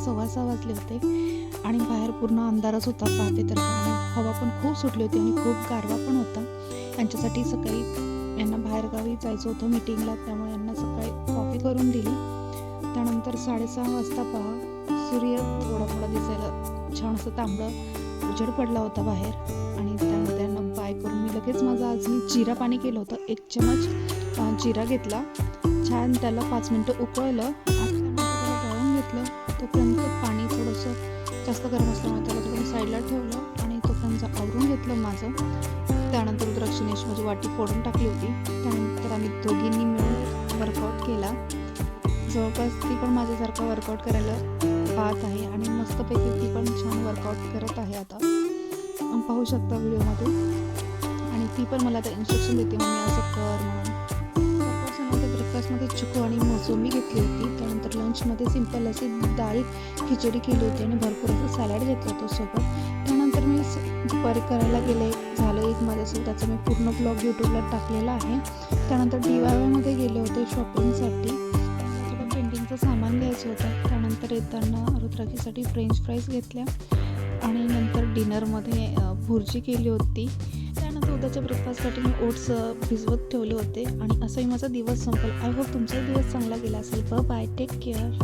6:15 वाजले होते आणि बाहेर पूर्ण अंधारच होता पाहते तर, आणि हवा पण खूप सुटली होती आणि खूप गारवा पण होता. यांच्यासाठी सकाळी यांना बाहेरगावी जायचं होतं मीटिंगला, त्यामुळे यांना सकाळी कॉफी करून दिली. त्यानंतर 6:30 वाजता सूर्य थोडा थोडा दिसायला छान असं तांबडं उजेड पडला होता बाहेर. आणि त्यानंतर यांना बाय करून मी लगेच आज मी जिरा पाणी केलं होतं. 1 चमच जिरा घेतला, छान त्याला 5 मिनटं उकळलं आणि त्यानंतर त्याला गाळून घेतलं. तोपर्यंत पाणी थोडंसं जास्त गरम असल्यामुळे त्याला थोडं साईडला ठेवलं आणि तोपर्यंत आवरून घेतलं माझं. त्यानंतर रुद्राक्षिनेश माझी वाटी फोडून टाकली होती. त्यानंतर आम्ही दोघींनी मिळून वर्कआउट केला. जवळपास ती पण माझ्यासारखा वर्कआउट करायला पाहत आहे आणि मस्तपैकी ती पण छान वर्कआउट करत आहे. आता पाहू शकता व्हिडिओमध्ये. आणि ती पण मला आता इन्स्ट्रक्शन देते, मम्मी असं कर म्हणून. ब्रेकफास्टमध्ये चिकू आणि मोसंबी घेतली होती. त्यानंतर लंचमध्ये सिंपल अशी डाळ खिचडी केली होती आणि भरपूर असं सॅलड घेतलं होतं सोबत. त्यानंतर मी दुपारी करायला गेले, झालं एक माझ्यासोबत, त्याचा मी पूर्ण ब्लॉग यूट्यूबला टाकलेला आहे. त्यानंतर DIYमध्ये गेले होते शॉपिंगसाठी, पेंटिंगचं सामान घ्यायचं होतं. त्यानंतर येताना रुद्राक्षीसाठी फ्रेंच फ्राईज घेतल्या आणि नंतर डिनरमध्ये भुर्जी केली होती. त्यानंतर उद्याच्या ब्रेकफास्टसाठी मी ओट्स भिजवत ठेवले होते आणि असाही माझा दिवस संपला. आय होप तुमचा दिवस चांगला गेला असेल. Bye, take care.